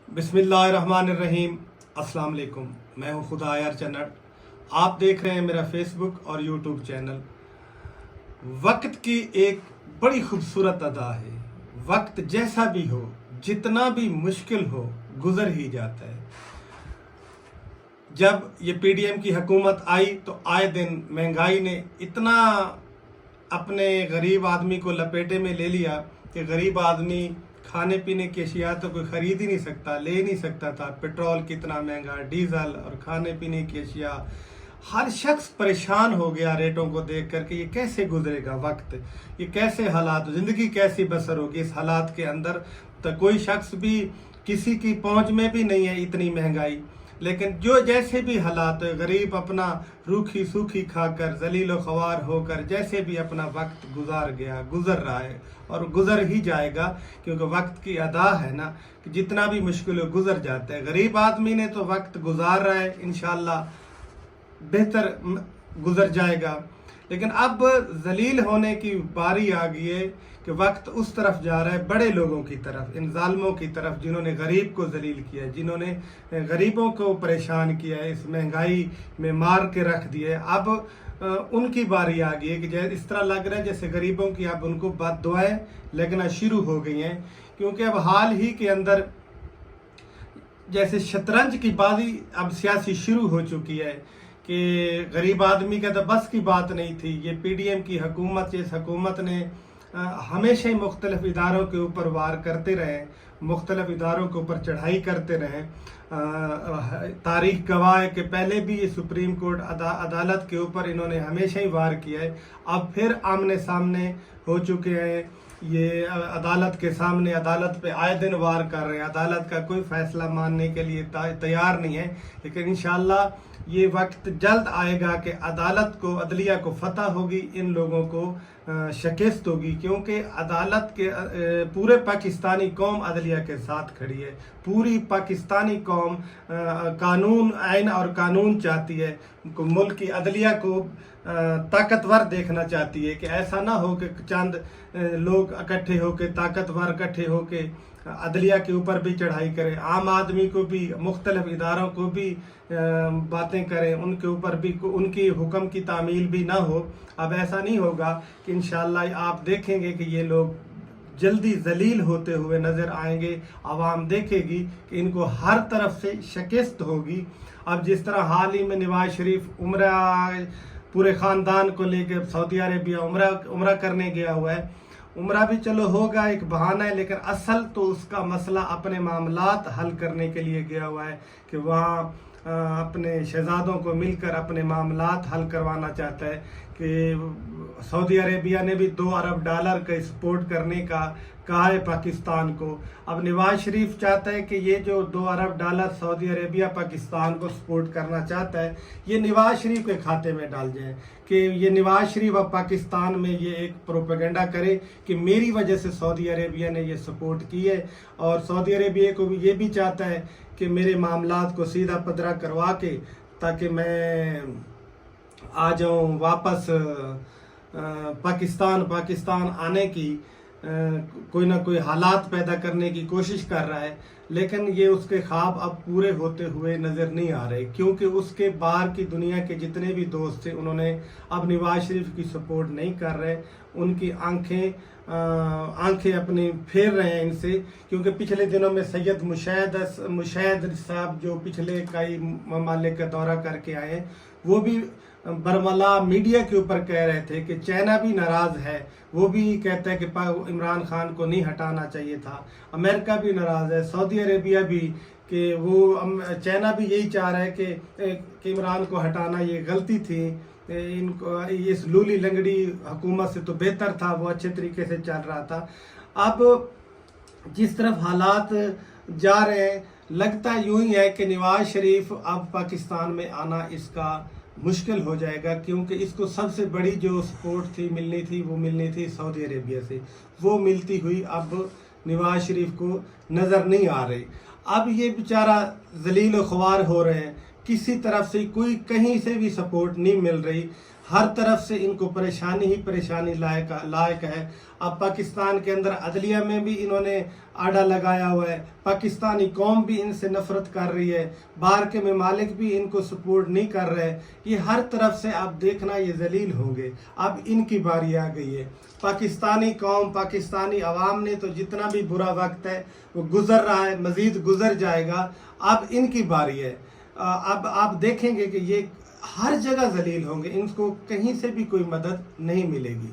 बिस्मिल्लाहिर्रहमानिर्रहीम। अस्सलाम वालेकुम। मैं हूँ खुदा यार चन्नड़। आप देख रहे हैं मेरा फेसबुक और यूट्यूब चैनल। वक्त की एक बड़ी खूबसूरत अदा है, वक्त जैसा भी हो, जितना भी मुश्किल हो, गुजर ही जाता है। जब ये पीडीएम की हुकूमत आई तो आए दिन महंगाई ने इतना अपने गरीब आदमी को लपेटे में ले लिया कि गरीब आदमी खाने पीने की अशिया तो कोई ख़रीद ही नहीं सकता, ले नहीं सकता था। पेट्रोल कितना महंगा, डीज़ल और खाने पीने की अशिया, हर शख्स परेशान हो गया रेटों को देख कर कि ये कैसे गुजरेगा वक्त, ये कैसे हालात, ज़िंदगी कैसी बसर होगी इस हालात के अंदर। तो कोई शख्स भी किसी की पहुंच में भी नहीं है इतनी महंगाई। लेकिन जो जैसे भी हालात, गरीब अपना रूखी सूखी खाकर जलील व ख्वार होकर जैसे भी अपना वक्त गुजर रहा है और गुजर ही जाएगा, क्योंकि वक्त की अदा है ना कि जितना भी मुश्किल हो गुजर जाता है। गरीब आदमी ने तो वक्त गुजार रहा है, इंशाल्लाह बेहतर गुजर जाएगा। लेकिन अब जलील होने की बारी आ गई है कि वक्त उस तरफ जा रहा है, बड़े लोगों की तरफ, इन जालिमों की तरफ जिन्होंने गरीब को जलील किया है, जिन्होंने गरीबों को परेशान किया है, इस महंगाई में मार के रख दिया है। अब उनकी बारी आ गई है कि जैसे इस तरह लग रहा है जैसे गरीबों की अब उनको बद्दुआएं लगना शुरू हो गई हैं। क्योंकि अब हाल ही के अंदर जैसे शतरंज की बाजी अब सियासी शुरू हो चुकी है कि गरीब आदमी का तो बस की बात नहीं थी। ये पीडीएम की हुकूमत, इस हुकूमत ने हमेशा ही मुख्तलिफ इदारों के ऊपर वार करते रहे, मुख्तलिफ इदारों के ऊपर चढ़ाई करते रहे। तारीख गवाह है कि पहले भी ये सुप्रीम कोर्ट अदालत के ऊपर इन्होंने हमेशा ही वार किया है। अब फिर आमने सामने हो चुके हैं, ये अदालत के सामने, अदालत पे आए दिन वार कर रहे हैं। अदालत का कोई फैसला मानने के लिए तैयार नहीं है। लेकिन इंशाल्लाह ये वक्त जल्द आएगा कि अदालत को, अदलिया को फतह होगी, इन लोगों को शिकस्त होगी। क्योंकि अदालत के पूरे पाकिस्तानी कौम अदलिया के साथ खड़ी है। पूरी पाकिस्तानी कौम कानून, आइन और कानून चाहती है। मुल्क की अदलिया को ताकतवर देखना चाहती है कि ऐसा ना हो कि चंद लोग इकट्ठे होकर, ताकतवर इकट्ठे होकर अदलिया के ऊपर भी चढ़ाई करें, आम आदमी को भी, मुख्तलिफ इदारों को भी बातें करें, उनके ऊपर भी उनकी हुक्म की तामील भी ना हो। अब ऐसा नहीं होगा कि इंशाअल्लाह आप देखेंगे कि ये लोग जल्दी जलील होते हुए नज़र आएंगे। आवाम देखेगी कि इनको हर तरफ से शिकस्त होगी। अब जिस तरह हाल ही में नवाज शरीफ उम्रा पूरे ख़ानदान को लेकर सऊदी अरेबिया उम्रा करने गया हुआ है। उम्रा भी चलो होगा, एक बहाना है, लेकिन असल तो उसका मसला अपने मामलात हल करने के लिए गया हुआ है कि वहाँ अपने शहजादों को मिलकर अपने मामलात हल करवाना चाहता है। कि सऊदी अरेबिया ने भी $2 अरब का सपोर्ट करने का कहा है पाकिस्तान को। अब नवाज शरीफ चाहता है कि ये जो $2 अरब सऊदी अरेबिया पाकिस्तान को सपोर्ट करना चाहता है, ये नवाज शरीफ के खाते में डाल जाए, कि ये नवाज शरीफ अब पाकिस्तान में ये एक प्रोपेगेंडा करे कि मेरी वजह से सऊदी अरेबिया ने ये सपोर्ट की है। और सऊदी अरेबिया को भी ये भी चाहता है कि मेरे मामलात को सीधा पदरा करवा के, ताकि मैं आ जाऊं वापस पाकिस्तान आने की कोई ना कोई हालात पैदा करने की कोशिश कर रहा है। लेकिन ये उसके ख्वाब अब पूरे होते हुए नज़र नहीं आ रहे, क्योंकि उसके बाहर की दुनिया के जितने भी दोस्त थे उन्होंने अब नवाज शरीफ की सपोर्ट नहीं कर रहे। उनकी आंखें अपनी फेर रहे हैं इनसे। क्योंकि पिछले दिनों में सैयद मुशैद साहब जो पिछले कई ममालिक का दौरा करके आए हैं, वो भी बरमला मीडिया के ऊपर कह रहे थे कि चाइना भी नाराज़ है। वो भी कहता है कि इमरान खान को नहीं हटाना चाहिए था। अमेरिका भी नाराज़ है, सऊदी अरेबिया भी, कि वो चाइना भी यही चाह रहा है कि इमरान को हटाना ये गलती थी। इनको इस लूली लंगड़ी हुकूमत से तो बेहतर था, वो अच्छे तरीके से चल रहा था। अब जिस तरफ हालात जा रहे हैं, लगता यूं ही है कि नवाज शरीफ अब पाकिस्तान में आना इसका मुश्किल हो जाएगा। क्योंकि इसको सबसे बड़ी जो सपोर्ट थी वो मिलनी थी सऊदी अरेबिया से, वो मिलती हुई अब नवाज शरीफ को नज़र नहीं आ रही। अब ये बेचारा जलील व ख्वार हो रहे हैं, किसी तरफ से कोई कहीं से भी सपोर्ट नहीं मिल रही। ہر طرف سے ان کو پریشانی ہی پریشانی لائق ہے. اب پاکستان کے اندر عدلیہ میں بھی انہوں نے آڑا لگایا ہوا ہے. پاکستانی قوم بھی ان سے نفرت کر رہی ہے. باہر کے ممالک بھی ان کو سپورٹ نہیں کر رہے. یہ ہر طرف سے آپ دیکھنا یہ ذلیل ہوں گے. اب ان کی باری آ گئی ہے. پاکستانی قوم، پاکستانی عوام نے تو جتنا بھی برا وقت ہے وہ گزر رہا ہے، مزید گزر جائے گا. اب ان کی باری ہے. اب آپ دیکھیں گے کہ یہ ہر جگہ ذلیل ہوں گے. ان کو کہیں سے بھی کوئی مدد نہیں ملے گی.